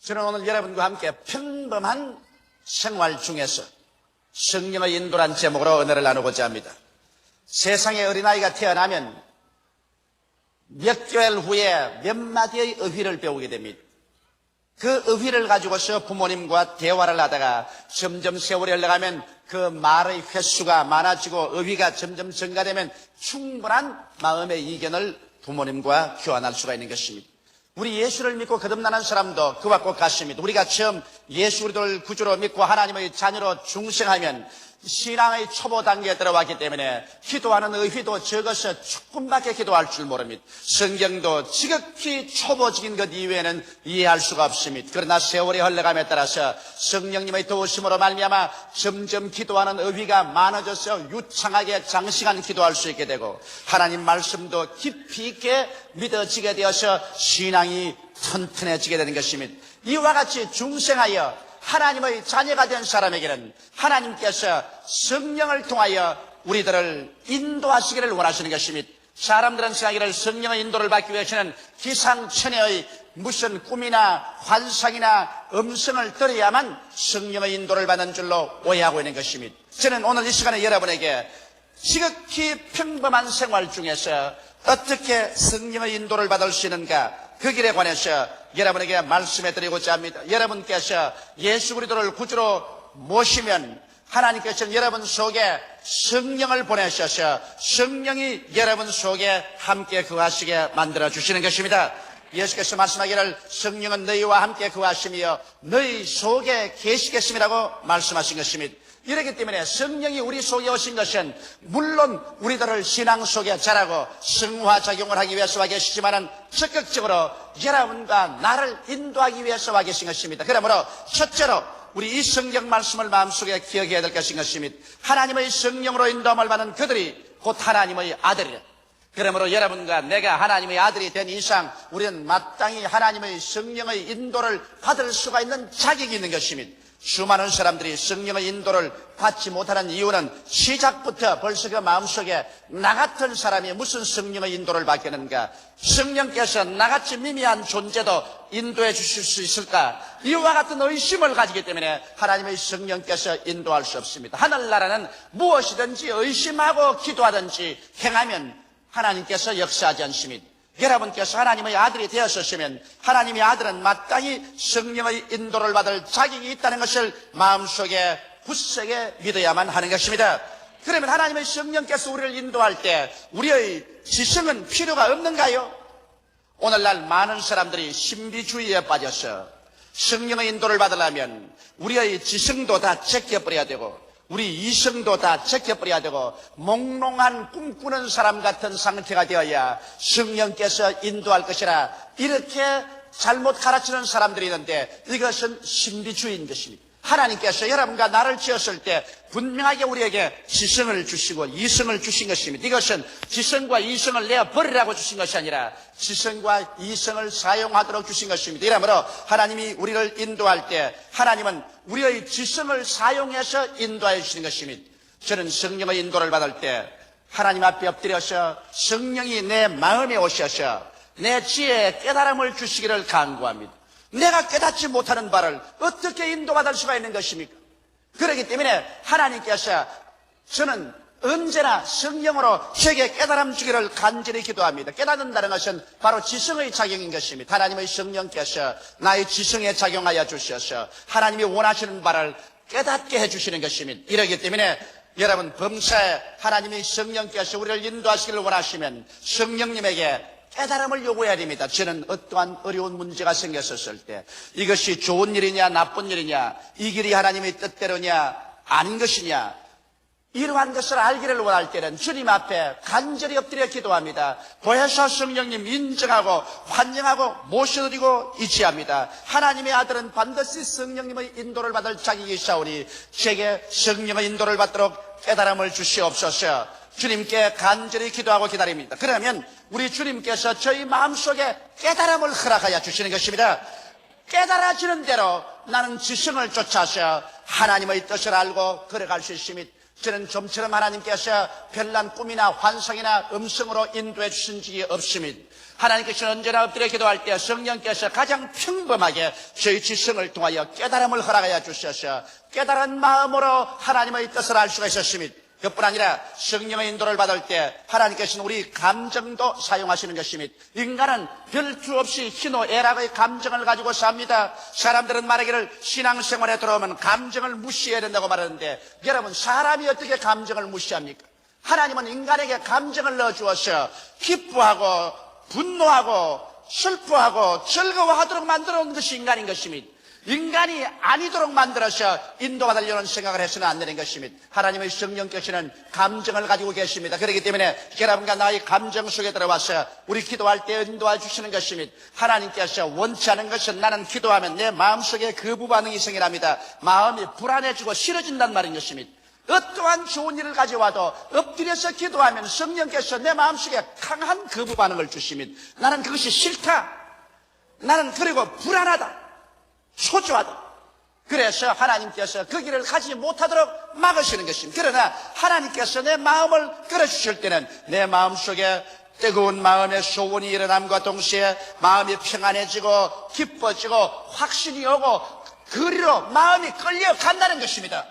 저는 오늘 여러분과 함께 평범한 생활 중에서 성령의 인도란 제목으로 은혜를 나누고자 합니다. 세상에 어린아이가 태어나면 몇 개월 후에 몇 마디의 어휘를 배우게 됩니다. 그 어휘를 가지고서 부모님과 대화를 하다가 점점 세월이 흘러가면 그 말의 횟수가 많아지고 어휘가 점점 증가되면 충분한 마음의 이견을 부모님과 교환할 수가 있는 것입니다. 우리 예수를 믿고 거듭나는 사람도 그와 꼭 같습니다. 우리가 처음 예수 우리를 구주로 믿고 하나님의 자녀로 중생하면 신앙의 초보 단계에 들어왔기 때문에 기도하는 의휘도 적어서 조금밖에 기도할 줄 모릅니다. 성경도 지극히 초보적인 것 이외에는 이해할 수가 없습니다. 그러나 세월이 흘러감에 따라서 성령님의 도우심으로 말미암아 점점 기도하는 의휘가 많아져서 유창하게 장시간 기도할 수 있게 되고 하나님 말씀도 깊이 있게 믿어지게 되어서 신앙이 튼튼해지게 되는 것입니다. 이와 같이 중생하여 하나님의 자녀가 된 사람에게는 하나님께서 성령을 통하여 우리들을 인도하시기를 원하시는 것입니다. 사람들은 생각하기를 성령의 인도를 받기 위해서는 기상천외의 무슨 꿈이나 환상이나 음성을 들어야만 성령의 인도를 받는 줄로 오해하고 있는 것입니다. 저는 오늘 이 시간에 여러분에게 지극히 평범한 생활 중에서 어떻게 성령의 인도를 받을 수 있는가, 그 길에 관해서 여러분에게 말씀해 드리고자 합니다. 여러분께서 예수 그리스도를 구주로 모시면 하나님께서는 여러분 속에 성령을 보내셔서 성령이 여러분 속에 함께 거하시게 만들어 주시는 것입니다. 예수께서 말씀하기를 성령은 너희와 함께 거하시며 너희 속에 계시겠음이라고 말씀하신 것입니다. 이렇기 때문에 성령이 우리 속에 오신 것은 물론 우리들을 신앙 속에 자라고 성화작용을 하기 위해서 와 계시지만은 적극적으로 여러분과 나를 인도하기 위해서 와 계신 것입니다. 그러므로 첫째로 우리 이 성경 말씀을 마음속에 기억해야 될 것인 것입니다. 하나님의 성령으로 인도함을 받는 그들이 곧 하나님의 아들이라. 그러므로 여러분과 내가 하나님의 아들이 된 이상 우리는 마땅히 하나님의 성령의 인도를 받을 수가 있는 자격이 있는 것입니다. 수많은 사람들이 성령의 인도를 받지 못하는 이유는 시작부터 벌써 그 마음속에 나 같은 사람이 무슨 성령의 인도를 받겠는가, 성령께서 나같이 미미한 존재도 인도해 주실 수 있을까, 이와 같은 의심을 가지기 때문에 하나님의 성령께서 인도할 수 없습니다. 하늘나라는 무엇이든지 의심하고 기도하든지 행하면 하나님께서 역사하지 않습니다. 여러분께서 하나님의 아들이 되었으시면 하나님의 아들은 마땅히 성령의 인도를 받을 자격이 있다는 것을 마음속에 굳세게 믿어야만 하는 것입니다. 그러면 하나님의 성령께서 우리를 인도할 때 우리의 지성은 필요가 없는가요? 오늘날 많은 사람들이 신비주의에 빠져서 성령의 인도를 받으려면 우리의 지성도 다 제껴버려야 되고 우리 이성도 다 제껴버려야 되고 몽롱한 꿈꾸는 사람 같은 상태가 되어야 성령께서 인도할 것이라, 이렇게 잘못 가르치는 사람들이 있는데 이것은 신비주의인 것입니다. 하나님께서 여러분과 나를 지었을 때 분명하게 우리에게 지성을 주시고 이성을 주신 것입니다. 이것은 지성과 이성을 내어버리라고 주신 것이 아니라 지성과 이성을 사용하도록 주신 것입니다. 이러므로 하나님이 우리를 인도할 때 하나님은 우리의 지성을 사용해서 인도하여 주시는 것입니다. 저는 성령의 인도를 받을 때 하나님 앞에 엎드려서 성령이 내 마음에 오셔서 내 지혜에 깨달음을 주시기를 간구합니다. 내가 깨닫지 못하는 바를 어떻게 인도받을 수가 있는 것입니까? 그렇기 때문에 하나님께서 저는 언제나 성령으로 저에게 깨달음 주기를 간절히 기도합니다. 깨닫는다는 것은 바로 지성의 작용인 것입니다. 하나님의 성령께서 나의 지성에 작용하여 주셔서 하나님이 원하시는 바를 깨닫게 해주시는 것입니다. 이러기 때문에 여러분 범사에 하나님의 성령께서 우리를 인도하시기를 원하시면 성령님에게 깨달음을 요구해야 됩니다. 저는 어떠한 어려운 문제가 생겼을 때 이것이 좋은 일이냐 나쁜 일이냐, 이 길이 하나님의 뜻대로냐 아닌 것이냐, 이러한 것을 알기를 원할 때는 주님 앞에 간절히 엎드려 기도합니다. 보혜사 성령님 인정하고 환영하고 모셔드리고 이치합니다. 하나님의 아들은 반드시 성령님의 인도를 받을 자격이 있사오니 제게 성령의 인도를 받도록 깨달음을 주시옵소서. 주님께 간절히 기도하고 기다립니다. 그러면 우리 주님께서 저희 마음속에 깨달음을 허락하여 주시는 것입니다. 깨달아지는 대로 나는 지성을 쫓아서 하나님의 뜻을 알고 걸어갈 수 있습니다. 저는 좀처럼 하나님께서 별난 꿈이나 환상이나 음성으로 인도해 주신 적이 없습니다. 하나님께서 언제나 엎드려 기도할 때 성령께서 가장 평범하게 저희 지성을 통하여 깨달음을 허락하여 주셔서 깨달은 마음으로 하나님의 뜻을 알 수가 있었습니다. 그뿐 아니라 성령의 인도를 받을 때 하나님께서는 우리 감정도 사용하시는 것입니다. 인간은 별투 없이 희노애락의 감정을 가지고 삽니다. 사람들은 말하기를 신앙생활에 들어오면 감정을 무시해야 된다고 말하는데, 여러분, 사람이 어떻게 감정을 무시합니까? 하나님은 인간에게 감정을 넣어주어서 기뻐하고 분노하고 슬퍼하고 즐거워하도록 만들어 놓은 것이 인간인 것입니다. 인간이 아니도록 만들어서 인도가 되려는 생각을 해서는 안 되는 것입니다. 하나님의 성령께서는 감정을 가지고 계십니다. 그렇기 때문에 여러분과 나의 감정 속에 들어와서 우리 기도할 때 인도해 주시는 것입니다. 하나님께서 원치 않은 것은 나는 기도하면 내 마음속에 거부 반응이 생겨납니다. 마음이 불안해지고 싫어진단 말인 것입니다. 어떠한 좋은 일을 가져와도 엎드려서 기도하면 성령께서 내 마음속에 강한 거부 반응을 주십니다. 나는 그것이 싫다. 나는 그리고 불안하다. 초조하다. 그래서 하나님께서 그 길을 가지 못하도록 막으시는 것입니다. 그러나 하나님께서 내 마음을 끌어주실 때는 내 마음속에 뜨거운 마음의 소원이 일어남과 동시에 마음이 평안해지고 기뻐지고 확신이 오고 그리로 마음이 끌려간다는 것입니다.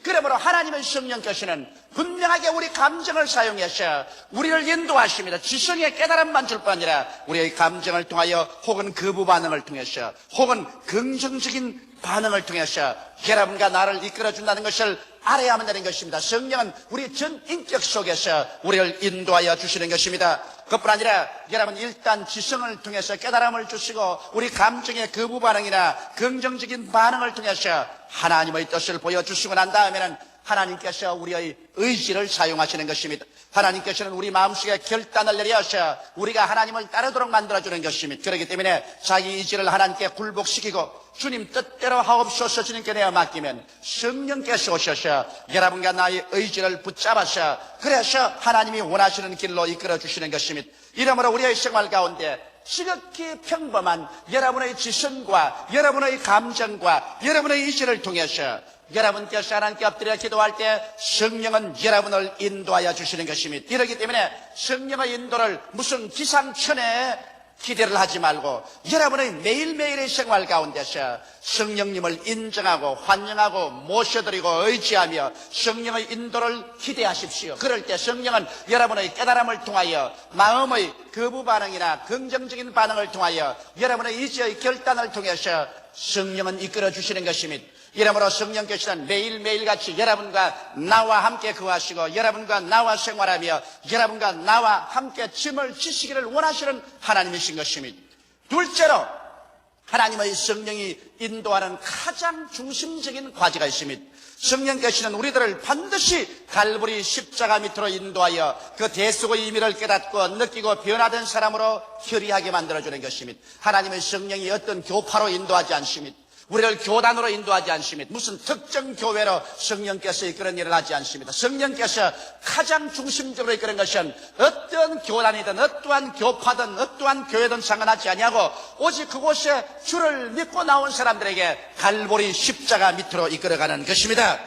그러므로 하나님의 성령께서는 분명하게 우리 감정을 사용해서 우리를 인도하십니다. 지성의 깨달음만 줄 뿐 아니라 우리의 감정을 통하여 혹은 거부 반응을 통해서 혹은 긍정적인 반응을 통해서 여러분과 나를 이끌어준다는 것을 알아야만 되는 것입니다. 성령은 우리 전 인격 속에서 우리를 인도하여 주시는 것입니다. 그뿐 아니라 여러분, 일단 지성을 통해서 깨달음을 주시고 우리 감정의 거부 반응이나 긍정적인 반응을 통해서 하나님의 뜻을 보여주시고 난 다음에는 하나님께서 우리의 의지를 사용하시는 것입니다. 하나님께서는 우리 마음속에 결단을 내려서 우리가 하나님을 따르도록 만들어주는 것입니다. 그렇기 때문에 자기 의지를 하나님께 굴복시키고 주님 뜻대로 하옵소서 주님께 내어 맡기면 성령께서 오셔서 여러분과 나의 의지를 붙잡아서 그래서 하나님이 원하시는 길로 이끌어 주시는 것입니다. 이러므로 우리의 생활 가운데 지극히 평범한 여러분의 지성과 여러분의 감정과 여러분의 의지를 통해서 여러분께서 하나님께 엎드려 기도할 때 성령은 여러분을 인도하여 주시는 것입니다. 이렇기 때문에 성령의 인도를 무슨 기상천외에 기대를 하지 말고 여러분의 매일매일의 생활 가운데서 성령님을 인정하고 환영하고 모셔드리고 의지하며 성령의 인도를 기대하십시오. 그럴 때 성령은 여러분의 깨달음을 통하여 마음의 거부 반응이나 긍정적인 반응을 통하여 여러분의 의지의 결단을 통해서 성령은 이끌어 주시는 것입니다. 이러므로 성령께서는 매일매일같이 여러분과 나와 함께 거하시고 여러분과 나와 생활하며 여러분과 나와 함께 짐을 지시기를 원하시는 하나님이신 것입니다. 둘째로 하나님의 성령이 인도하는 가장 중심적인 과제가 있습니다. 성령께서는 우리들을 반드시 갈보리 십자가 밑으로 인도하여 그 대속의 의미를 깨닫고 느끼고 변화된 사람으로 결의하게 만들어주는 것입니다. 하나님의 성령이 어떤 교파로 인도하지 않습니다. 우리를 교단으로 인도하지 않습니다. 무슨 특정 교회로 성령께서 이끄는 일을 하지 않습니다. 성령께서 가장 중심적으로 이끄는 것은 어떤 교단이든 어떠한 교파든 어떠한 교회든 상관하지 아니하고 오직 그곳에 주를 믿고 나온 사람들에게 갈보리 십자가 밑으로 이끌어가는 것입니다.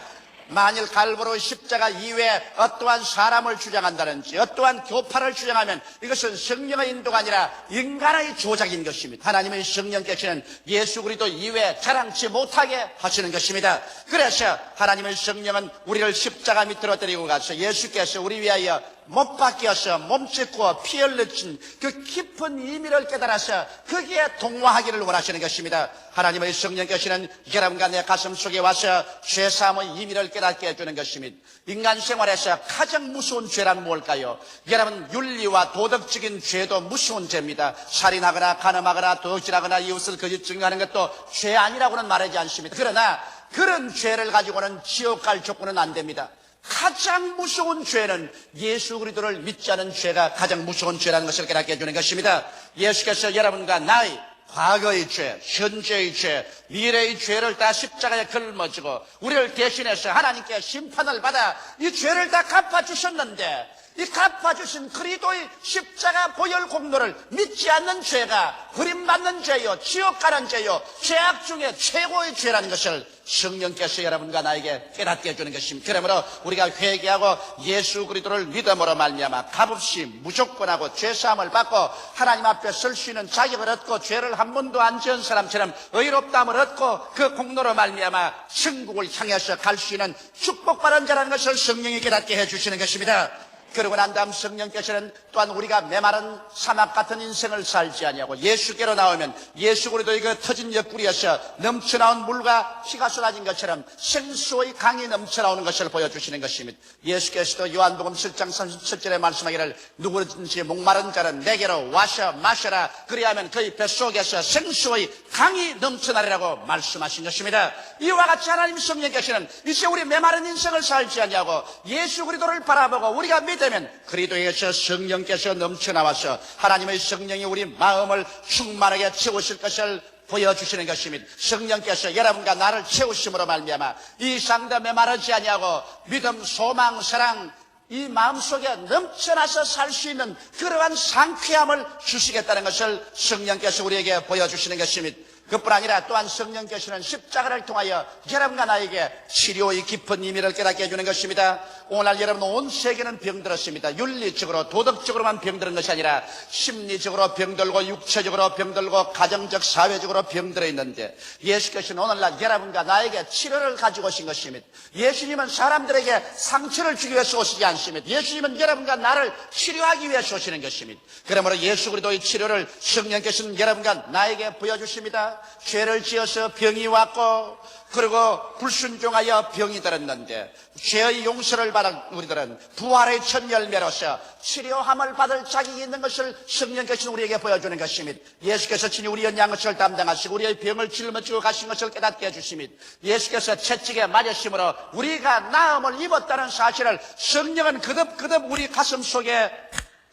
만일 갈보리 십자가 이외에 어떠한 사람을 주장한다든지 어떠한 교파를 주장하면 이것은 성령의 인도가 아니라 인간의 조작인 것입니다. 하나님의 성령께서는 예수 그리스도 이외에 자랑치 못하게 하시는 것입니다. 그래서 하나님의 성령은 우리를 십자가 밑으로 데리고 가서 예수께서 우리 위하여 못 박혀서 몸짓고 피 흘리신 그 깊은 의미를 깨달아서 거기에 동화하기를 원하시는 것입니다. 하나님의 성령께서는 여러분과 내 가슴 속에 와서 죄사함의 의미를 깨닫게 해주는 것입니다. 인간 생활에서 가장 무서운 죄란 무엇일까요? 여러분, 윤리와 도덕적인 죄도 무서운 죄입니다. 살인하거나 간음하거나 도둑질하거나 이웃을 거짓 증거하는 것도 죄 아니라고는 말하지 않습니다. 그러나 그런 죄를 가지고는 지옥 갈 조건은 안 됩니다. 가장 무서운 죄는 예수 그리스도를 믿지 않은 죄가 가장 무서운 죄라는 것을 깨닫게 해주는 것입니다. 예수께서 여러분과 나의 과거의 죄, 현재의 죄, 미래의 죄를 다 십자가에 걸머지고 우리를 대신해서 하나님께 심판을 받아 이 죄를 다 갚아주셨는데 이 갚아주신 그리스도의 십자가 보혈 공로를 믿지 않는 죄가 버림받는 죄요, 지옥 가는 죄요, 죄악 중에 최고의 죄라는 것을 성령께서 여러분과 나에게 깨닫게 해주는 것입니다. 그러므로 우리가 회개하고 예수 그리스도를 믿음으로 말미암아 값없이 무조건하고 죄사함을 받고 하나님 앞에 설 수 있는 자격을 얻고 죄를 한 번도 안 지은 사람처럼 의롭다함을 얻고 그 공로로 말미암아 천국을 향해서 갈 수 있는 축복받은 자라는 것을 성령이 깨닫게 해주시는 것입니다. 그러고 난 다음 성령께서는 또한 우리가 메마른 사막 같은 인생을 살지 아니하고 예수께로 나오면 예수 그리스도의 그 터진 옆구리에서 넘쳐나온 물과 피가 쏟아진 것처럼 생수의 강이 넘쳐나오는 것을 보여주시는 것입니다. 예수께서도 요한복음 7장 37절에 말씀하기를 누구든지 목마른 자는 내게로 와서 마셔라. 그리하면 그의 뱃속에서 생수의 강이 넘쳐나리라고 말씀하신 것입니다. 이와 같이 하나님 성령께서는 이제 우리 메마른 인생을 살지 아니하고 예수 그리스도를 바라보고 우리가 믿으면 그리스도에서 성령께서 넘쳐나와서 하나님의 성령이 우리 마음을 충만하게 채우실 것을 보여주시는 것입니다. 성령께서 여러분과 나를 채우심으로 말미암아 이 상대 메마르지 아니하고 믿음, 소망, 사랑 이 마음속에 넘쳐나서 살 수 있는 그러한 상쾌함을 주시겠다는 것을 성령께서 우리에게 보여주시는 것입니다. 그뿐 아니라 또한 성령께서는 십자가를 통하여 여러분과 나에게 치료의 깊은 의미를 깨닫게 해주는 것입니다. 오늘 여러분 온 세계는 병들었습니다. 윤리적으로 도덕적으로만 병드는 것이 아니라 심리적으로 병들고 육체적으로 병들고 가정적 사회적으로 병들어 있는데 예수께서는 오늘날 여러분과 나에게 치료를 가지고 오신 것입니다. 예수님은 사람들에게 상처를 주기 위해서 오시지 않습니다. 예수님은 여러분과 나를 치료하기 위해서 오시는 것입니다. 그러므로 예수 그리스도의 치료를 성령께서는 여러분과 나에게 보여주십니다. 죄를 지어서 병이 왔고 그리고 불순종하여 병이 들었는데 죄의 용서를 받은 우리들은 부활의 첫 열매로서 치료함을 받을 자격이 있는 것을 성령께서 우리에게 보여주는 것입니다. 예수께서 친히 우리의 양것을 담당하시고 우리의 병을 짊어지고 가신 것을 깨닫게 해주십니다. 예수께서 채찍에 맞으심으로 우리가 나음을 입었다는 사실을 성령은 그듭그듭 우리 가슴 속에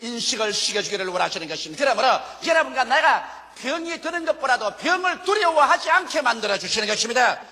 인식을 시켜주기를 원하시는 것입니다. 그러므로 여러분과 내가 병이 드는 것보다도 병을 두려워하지 않게 만들어주시는 것입니다.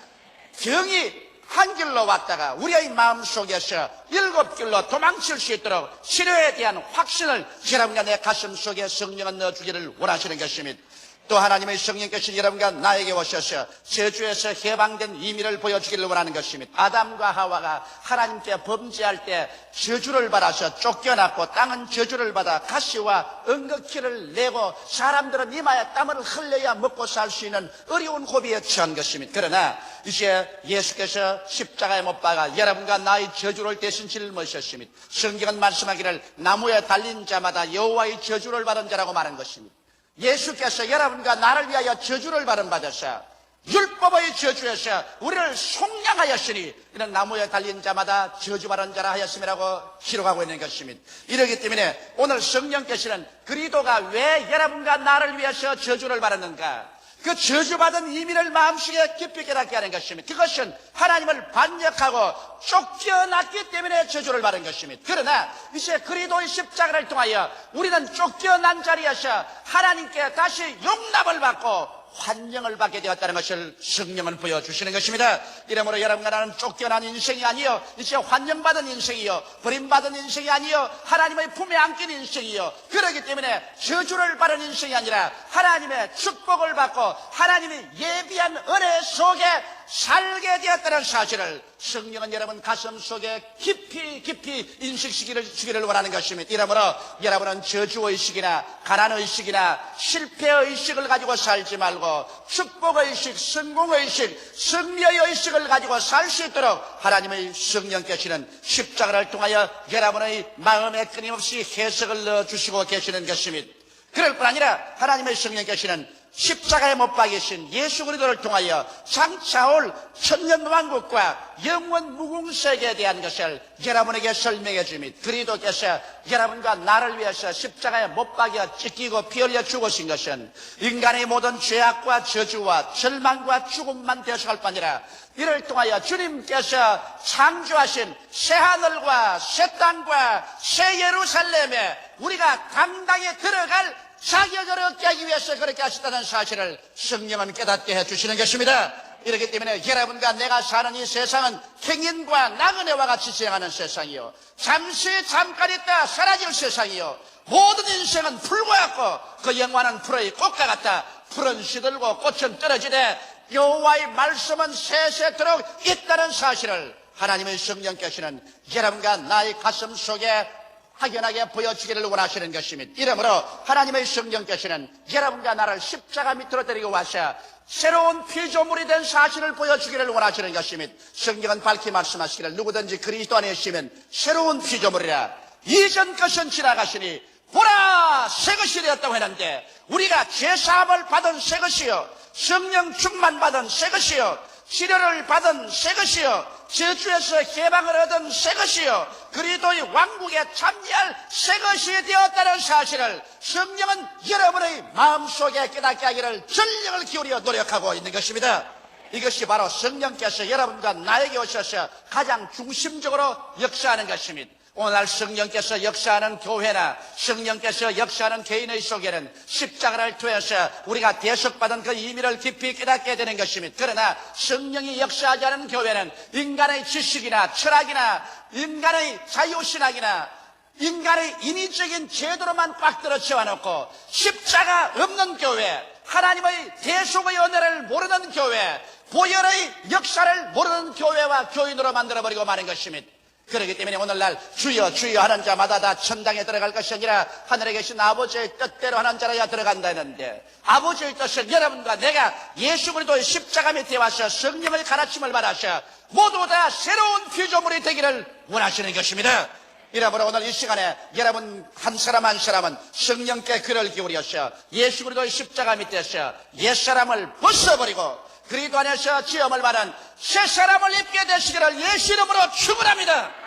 병이 한 길로 왔다가 우리의 마음속에서 7길로 도망칠 수 있도록 치료에 대한 확신을 여러분과 내 가슴 속에 성령은 넣어주기를 원하시는 것입니다. 또 하나님의 성령께서 여러분과 나에게 오셔서 저주에서 해방된 의미를 보여주기를 원하는 것입니다. 아담과 하와가 하나님께 범죄할 때 저주를 받아서 쫓겨났고 땅은 저주를 받아 가시와 은극기를 내고 사람들은 이마에 땀을 흘려야 먹고 살 수 있는 어려운 고비에 처한 것입니다. 그러나 이제 예수께서 십자가에 못 박아 여러분과 나의 저주를 대신 짊어지셨습니다. 성경은 말씀하기를 나무에 달린 자마다 여호와의 저주를 받은 자라고 말한 것입니다. 예수께서 여러분과 나를 위하여 저주를 받으셔서 율법의 저주에서 우리를 속량하였으니 이는 나무에 달린 자마다 저주받은 자라 하였음이라고 기록하고 있는 것입니다. 이러기 때문에 오늘 성령께서는 그리스도가 왜 여러분과 나를 위해서 저주를 받았는가, 그 저주받은 의미를 마음속에 깊이 깨닫게 하는 것입니다. 그것은 하나님을 반역하고 쫓겨났기 때문에 저주를 받은 것입니다. 그러나 이제 그리스도의 십자가를 통하여 우리는 쫓겨난 자리에서 하나님께 다시 용납을 받고 환영을 받게 되었다는 것을 성령은 보여주시는 것입니다. 이러므로 여러분과 나는 쫓겨난 인생이 아니요 이제 환영받은 인생이요 버림받은 인생이 아니요 하나님의 품에 안긴 인생이요, 그렇기 때문에 저주를 받은 인생이 아니라 하나님의 축복을 받고 하나님이 예비한 은혜 속에 살게 되었다는 사실을 성령은 여러분 가슴 속에 깊이 인식시키기를 원하는 것입니다. 이러므로 여러분은 저주의식이나 가난의식이나 실패의식을 가지고 살지 말고 축복의식, 성공의식, 승리의 의식을 가지고 살 수 있도록 하나님의 성령께서는 십자가를 통하여 여러분의 마음에 끊임없이 해석을 넣어주시고 계시는 것입니다. 그럴 뿐 아니라 하나님의 성령께서는 십자가에 못 박이신 예수 그리스도를 통하여 장차올 천년왕국과 영원 무궁세계에 대한 것을 여러분에게 설명해 줍니다. 그리스도께서 여러분과 나를 위해서 십자가에 못 박여 찢기고 피 흘려 죽으신 것은 인간의 모든 죄악과 저주와 절망과 죽음만 대속할 뿐 아니라 이를 통하여 주님께서 창조하신 새하늘과 새 땅과 새 예루살렘에 우리가 당당히 들어갈 자격을 얻게 하기 위해서 그렇게 하셨다는 사실을 성령은 깨닫게 해주시는 것입니다. 이렇기 때문에 여러분과 내가 사는 이 세상은 행인과 나그네와 같이 지나가는 세상이요, 잠시 잠깐 있다 사라질 세상이요, 모든 인생은 풀과 같고 그 영화는 풀의 꽃과 같다. 풀은 시들고 꽃은 떨어지되 여호와의 말씀은 세세토록 있다는 사실을 하나님의 성령께서는 여러분과 나의 가슴 속에 확연하게 보여주기를 원하시는 것입니다. 이러므로 하나님의 성령께서는 여러분과 나를 십자가 밑으로 데리고 와서 새로운 피조물이 된 사실을 보여주기를 원하시는 것입니다. 성경은 밝히 말씀하시기를 누구든지 그리스도 안에 있으면 새로운 피조물이라, 이전 것은 지나가시니 보라 새 것이 되었다고 했는데, 우리가 제사함을 받은 새 것이요, 성령 충만 받은 새 것이요, 치료를 받은 새 것이요, 저주에서 해방을 얻은 새 것이요, 그리스도의 왕국에 참여할 새 것이 되었다는 사실을 성령은 여러분의 마음속에 깨닫게 하기를 전력을 기울여 노력하고 있는 것입니다. 이것이 바로 성령께서 여러분과 나에게 오셔서 가장 중심적으로 역사하는 것입니다. 오늘날 성령께서 역사하는 교회나 성령께서 역사하는 개인의 속에는 십자가를 통해서 우리가 대속받은 그 의미를 깊이 깨닫게 되는 것입니다. 그러나 성령이 역사하지 않은 교회는 인간의 지식이나 철학이나 인간의 자유신학이나 인간의 인위적인 제도로만 꽉 들어 채워놓고 십자가 없는 교회, 하나님의 대속의 은혜를 모르는 교회, 보혈의 역사를 모르는 교회와 교인으로 만들어버리고 마는 것입니다. 그렇기 때문에 오늘날 주여 주여 하는 자마다 다 천당에 들어갈 것이 아니라 하늘에 계신 아버지의 뜻대로 하는 자라야 들어간다 했는데, 아버지의 뜻은 여러분과 내가 예수 그리스도의 십자가 밑에 와서 성령의 가르침을 받아서 모두 다 새로운 피조물이 되기를 원하시는 것입니다. 이러므로 오늘 이 시간에 여러분 한 사람 한 사람은 성령께 귀를 기울여서 예수 그리스도의 십자가 밑에서 옛사람을 벗어버리고 그리스도 안에서 지음을 받은 새 사람을 입게 되시기를 예수 이름으로 축원합니다.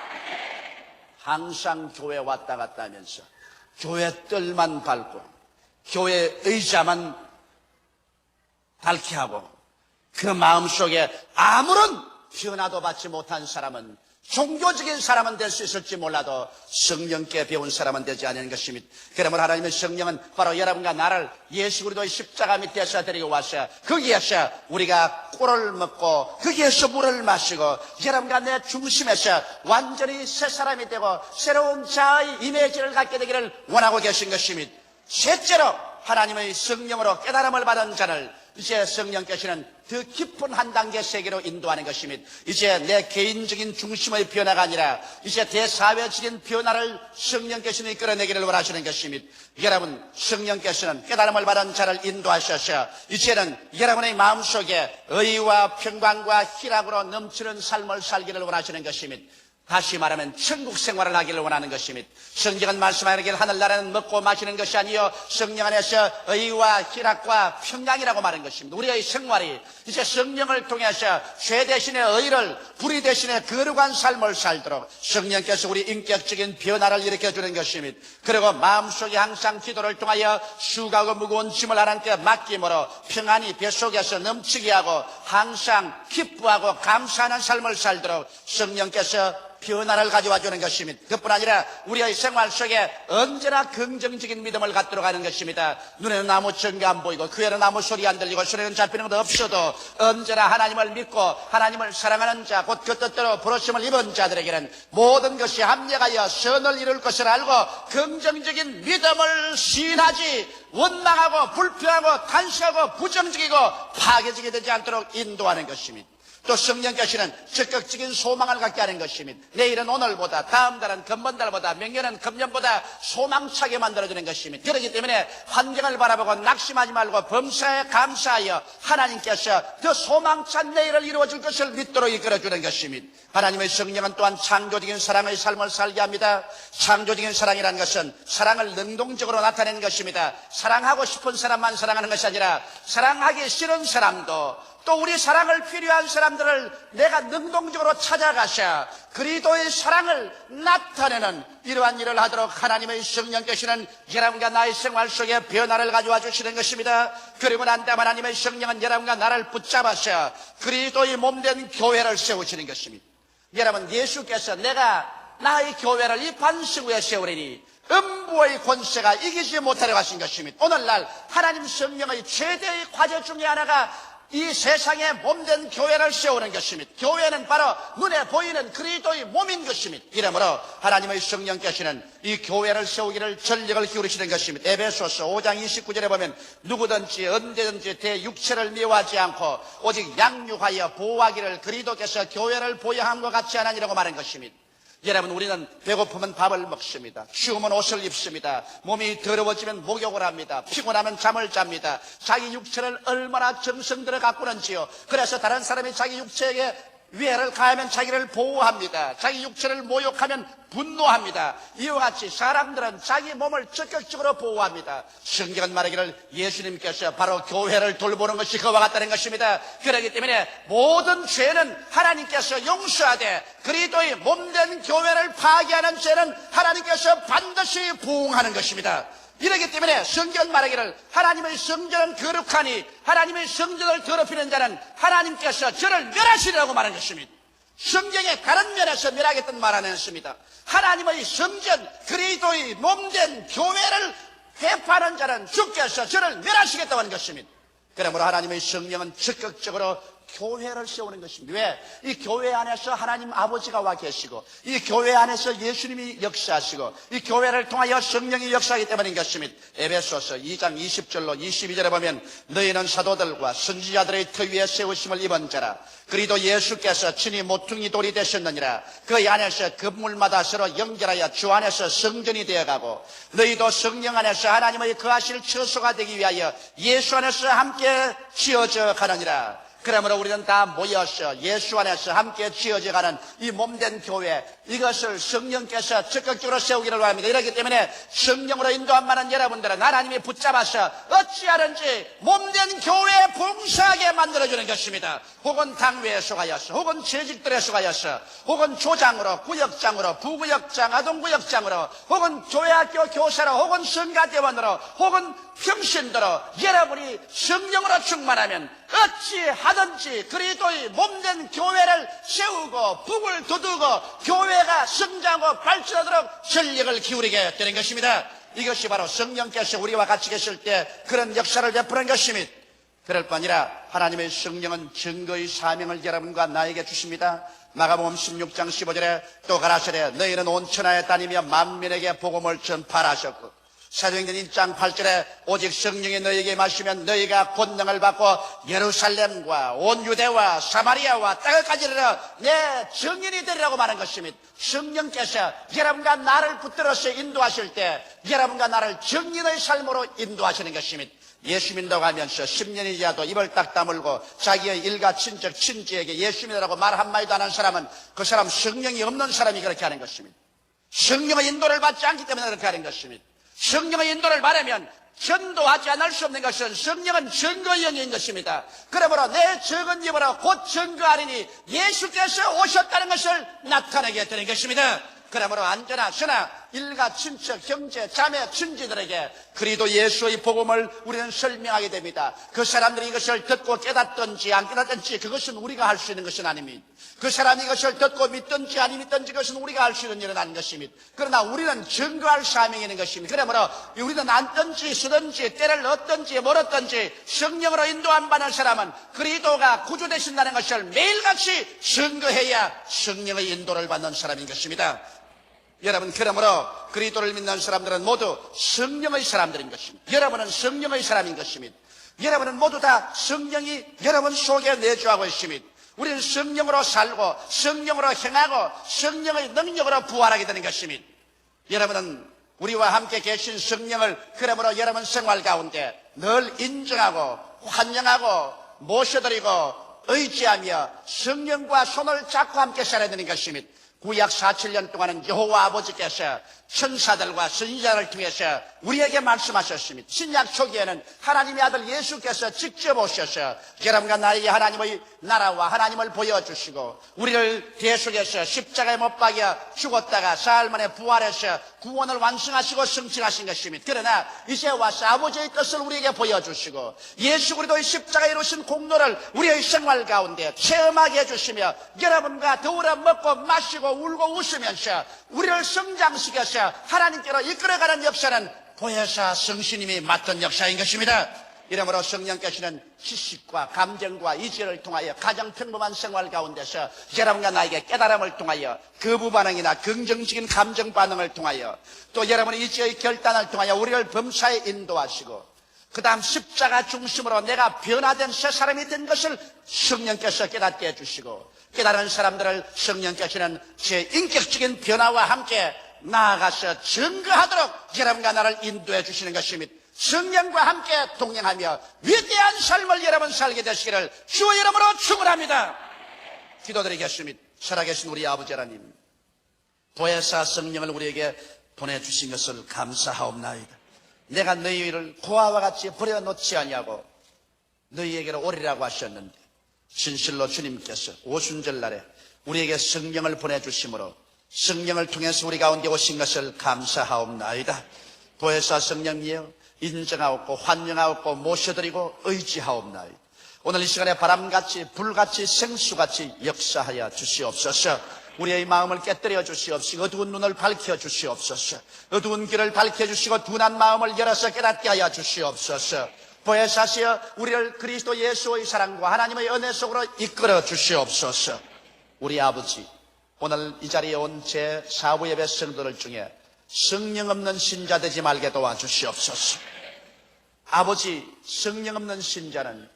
항상 교회 왔다 갔다 하면서 교회 뜰만 밟고 교회 의자만 닳게 하고 그 마음속에 아무런 변화도 받지 못한 사람은, 종교적인 사람은 될 수 있을지 몰라도 성령께 배운 사람은 되지 않는 것입니다. 그러므로 하나님의 성령은 바로 여러분과 나를 예수 그리스도의 십자가 밑에서 데리고 와서 거기에서 우리가 꿀을 먹고 거기에서 물을 마시고 여러분과 내 중심에서 완전히 새 사람이 되고 새로운 자아의 이미지를 갖게 되기를 원하고 계신 것입니다. 셋째로 하나님의 성령으로 깨달음을 받은 자를 이제 성령께서는 더 깊은 한 단계 세계로 인도하는 것입니다. 이제 내 개인적인 중심의 변화가 아니라 이제 대사회적인 변화를 성령께서는 이끌어내기를 원하시는 것입니다. 여러분, 성령께서는 깨달음을 받은 자를 인도하셔서 이제는 여러분의 마음속에 의와 평강과 희락으로 넘치는 삶을 살기를 원하시는 것입니다. 다시 말하면 천국 생활을 하기를 원하는 것입니다. 성경은 말씀하기를 하늘나라는 먹고 마시는 것이 아니요 성령 안에서 의와 희락과 평강이라고 말하는 것입니다. 우리의 생활이 이제 성령을 통해서 죄 대신에 의를, 불의 대신에 거룩한 삶을 살도록 성령께서 우리 인격적인 변화를 일으켜주는 것입니다. 그리고 마음속에 항상 기도를 통하여 수고하고 무거운 짐을 하나님께 맡김으로 평안이 뱃속에서 넘치게 하고 항상 기뻐하고 감사하는 삶을 살도록 성령께서 변화를 가져와 주는 것입니다. 그뿐 아니라 우리의 생활 속에 언제나 긍정적인 믿음을 갖도록 하는 것입니다. 눈에는 아무 증거 안 보이고 귀에는 아무 소리 안 들리고 손에는 잡히는 것도 없어도 언제나 하나님을 믿고 하나님을 사랑하는 자, 곧 그 뜻대로 부르심을 입은 자들에게는 모든 것이 합력하여 선을 이룰 것을 알고 긍정적인 믿음을 시인하지 원망하고 불평하고 간섭하고 부정적이고 파괴적이 되지 않도록 인도하는 것입니다. 또 성령께서는 적극적인 소망을 갖게 하는 것입니다. 내일은 오늘보다, 다음 달은 금번 달보다, 명년은 금년보다 소망차게 만들어주는 것입니다. 그렇기 때문에 환경을 바라보고 낙심하지 말고 범사에 감사하여 하나님께서 더 소망찬 내일을 이루어줄 것을 믿도록 이끌어주는 것입니다. 하나님의 성령은 또한 창조적인 사랑의 삶을 살게 합니다. 창조적인 사랑이라는 것은 사랑을 능동적으로 나타내는 것입니다. 사랑하고 싶은 사람만 사랑하는 것이 아니라 사랑하기 싫은 사람도, 또 우리 사랑을 필요한 사람들을 내가 능동적으로 찾아가서 그리스도의 사랑을 나타내는 이러한 일을 하도록 하나님의 성령께서는 여러분과 나의 생활 속에 변화를 가져와 주시는 것입니다. 그리고 난 다음 하나님의 성령은 여러분과 나를 붙잡아서 그리스도의 몸된 교회를 세우시는 것입니다. 여러분, 예수께서 내가 나의 교회를 이 반석 위에 세우리니 음부의 권세가 이기지 못하려 하신 것입니다. 오늘날 하나님 성령의 최대의 과제 중에 하나가 이 세상에 몸된 교회를 세우는 것입니다. 교회는 바로 눈에 보이는 그리스도의 몸인 것입니다. 이러므로 하나님의 성령께서는 이 교회를 세우기를 전력을 기울이시는 것입니다. 에베소서 5장 29절에 보면 누구든지 언제든지 대육체를 미워하지 않고 오직 양육하여 보호하기를 그리스도께서 교회를 보호함과 같이 하나니라고 말한 것입니다. 여러분, 우리는 배고프면 밥을 먹습니다. 추우면 옷을 입습니다. 몸이 더러워지면 목욕을 합니다. 피곤하면 잠을 잡니다. 자기 육체를 얼마나 정성들어 가꾸는지요. 그래서 다른 사람이 자기 육체에게 위해를 가하면 자기를 보호합니다. 자기 육체를 모욕하면 분노합니다. 이와 같이 사람들은 자기 몸을 적극적으로 보호합니다. 성경은 말하기를 예수님께서 바로 교회를 돌보는 것이 그와 같다는 것입니다. 그렇기 때문에 모든 죄는 하나님께서 용서하되 그리스도의 몸된 교회를 파괴하는 죄는 하나님께서 반드시 부응하는 것입니다. 이렇기 때문에 성경 말하기를 하나님의 성전은 거룩하니 하나님의 성전을 더럽히는 자는 하나님께서 저를 멸하시리라고 말한 것입니다. 성경의 다른 면에서 멸하겠다는 말 안 했습니다. 하나님의 성전 그리스도의 몸된 교회를 회파하는 자는 주께서 저를 멸하시겠다고 하는 것입니다. 그러므로 하나님의 성령은 적극적으로 교회를 세우는 것입니다. 왜? 이 교회 안에서 하나님 아버지가 와 계시고 이 교회 안에서 예수님이 역사하시고 이 교회를 통하여 성령이 역사하기 때문인 것입니다. 에베소서 2장 20절로 22절에 보면 너희는 사도들과 선지자들의 터 위에 세우심을 입은 자라 그리도 예수께서 친히 모퉁이 돌이 되셨느니라. 그 안에서 건물마다 서로 연결하여 주 안에서 성전이 되어가고 너희도 성령 안에서 하나님의 거하실 처소가 되기 위하여 예수 안에서 함께 지어져 가느니라. 그러므로 우리는 다 모여서 예수 안에서 함께 지어져가는 이 몸된 교회, 이것을 성령께서 적극적으로 세우기를 원합니다. 이렇기 때문에 성령으로 인도한 많은 여러분들은 하나님이 붙잡아서 어찌하든지 몸된 교회에 봉사하게 만들어주는 것입니다. 혹은 당회에 속하여서, 혹은 재직들에 속하여서, 혹은 조장으로, 구역장으로, 부구역장, 아동구역장으로, 혹은 교회학교 교사로, 혹은 성가대원으로, 혹은 평신도로 여러분이 성령으로 충만하면 어찌하든지 그리스도의 몸된 교회를 세우고 북을 두두고 교회가 성장하고 발전하도록 전력을 기울이게 되는 것입니다. 이것이 바로 성령께서 우리와 같이 계실 때 그런 역사를 베푸는 것입니다. 그럴 뿐 아니라 하나님의 성령은 증거의 사명을 여러분과 나에게 주십니다. 마가복음 16장 15절에 또 가라사대 너희는 온 천하에 다니며 만민에게 복음을 전파하셨고 사도행전 1장 8절에 오직 성령이 너희에게 마시면 너희가 권능을 받고 예루살렘과 온 유대와 사마리아와 땅까지 이르러 내 증인이 되리라고 말한 것입니다. 성령께서 여러분과 나를 붙들어서 인도하실 때 여러분과 나를 증인의 삶으로 인도하시는 것입니다. 예수 믿는다고 하면서 10년이 지나도 입을 딱 다물고 자기의 일가 친척 친지에게 예수 믿으라고 말 한마디도 안 한 사람은 그 사람 성령이 없는 사람이 그렇게 하는 것입니다. 성령의 인도를 받지 않기 때문에 그렇게 하는 것입니다. 성령의 인도를 말하면 전도하지 않을 수 없는 것은 성령은 증거의 영인 것입니다. 그러므로 내 적은 입으로 곧 증거하리니 예수께서 오셨다는 것을 나타내게 되는 것입니다. 그러므로 언제나 저나 일가 친척 형제 자매 친지들에게 그리도 예수의 복음을 우리는 설명하게 됩니다. 그 사람들이 이것을 듣고 깨닫든지 안 깨닫든지 그것은 우리가 할 수 있는 것은 아닙니다. 그 사람이 이것을 듣고 믿든지 안 믿든지 그것은 우리가 할 수 있는 일은 아닌 것입니다. 그러나 우리는 증거할 사명이 있는 것입니다. 그러므로 우리는 앉든지 서든지 때를 얻든지 멀었든지 성령으로 인도함 받는 사람은 그리도가 구주 되신다는 것을 매일같이 증거해야 성령의 인도를 받는 사람인 것입니다. 여러분, 그러므로 그리스도를 믿는 사람들은 모두 성령의 사람들인 것입니다. 여러분은 성령의 사람인 것입니다. 여러분은 모두 다 성령이 여러분 속에 내주하고 있습니다. 우리는 성령으로 살고 성령으로 행하고 성령의 능력으로 부활하게 되는 것입니다. 여러분은 우리와 함께 계신 성령을 그러므로 여러분 생활 가운데 늘 인정하고 환영하고 모셔드리고 의지하며 성령과 손을 잡고 함께 살아야 되는 것입니다. 구약 47년 동안은 여호와 아버지께서 천사들과 선지자를 통해서 우리에게 말씀하셨습니다. 신약 초기에는 하나님의 아들 예수께서 직접 오셔서 여러분과 나에게 하나님의 나라와 하나님을 보여주시고 우리를 대속해서 십자가에 못 박여 죽었다가 사흘 만에 부활해서 구원을 완성하시고 성취하신 것입니다. 그러나 이제 와서 아버지의 뜻을 우리에게 보여주시고 예수 그리스도의 십자가에 이루신 공로를 우리의 생활 가운데 체험하게 해주시며 여러분과 더불어 먹고 마시고 울고 웃으면서 우리를 성장시켜서 하나님께로 이끌어가는 역사는 보혜사 성신님이 맡은 역사인 것입니다. 이러므로 성령께서는 지식과 감정과 이지를 통하여 가장 평범한 생활 가운데서 여러분과 나에게 깨달음을 통하여 거부 반응이나 긍정적인 감정 반응을 통하여 또 여러분의 이지의 결단을 통하여 우리를 범사에 인도하시고 그 다음 십자가 중심으로 내가 변화된 새 사람이 된 것을 성령께서 깨닫게 해주시고 깨달은 사람들을 성령께서는 제 인격적인 변화와 함께 나아가서 증거하도록 여러분과 나를 인도해 주시는 것입니다. 성령과 함께 동행하며 위대한 삶을 여러분 살게 되시기를 주의 이름으로 축원합니다. 기도드리겠습니다. 살아계신 우리 아버지 하나님, 보혜사 성령을 우리에게 보내주신 것을 감사하옵나이다. 내가 너희를 고아와 같이 버려놓지 아니하고 너희에게로 오리라고 하셨는데 진실로 주님께서 오순절날에 우리에게 성령을 보내주심으로 성령을 통해서 우리 가운데 오신 것을 감사하옵나이다. 보혜사 성령이여 인정하옵고 환영하옵고 모셔드리고 의지하옵나이다. 오늘 이 시간에 바람같이 불같이 생수같이 역사하여 주시옵소서. 우리의 마음을 깨뜨려 주시옵시고 어두운 눈을 밝혀 주시옵소서. 어두운 길을 밝혀 주시고 둔한 마음을 열어서 깨닫게 하여 주시옵소서. 보혜사시여 우리를 그리스도 예수의 사랑과 하나님의 은혜 속으로 이끌어 주시옵소서. 우리 아버지, 오늘 이 자리에 온 제4부 예배 성도들 중에 성령 없는 신자 되지 말게 도와주시옵소서. 아버지, 성령 없는 신자는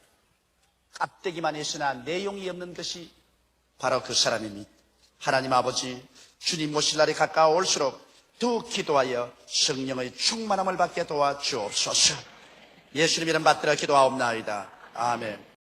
껍데기만 있으나 내용이 없는 것이 바로 그 사람입니다. 하나님 아버지, 주님 모실 날이 가까워올수록 더 기도하여 성령의 충만함을 받게 도와주옵소서. 예수님 이름 받들어 기도하옵나이다. 아멘.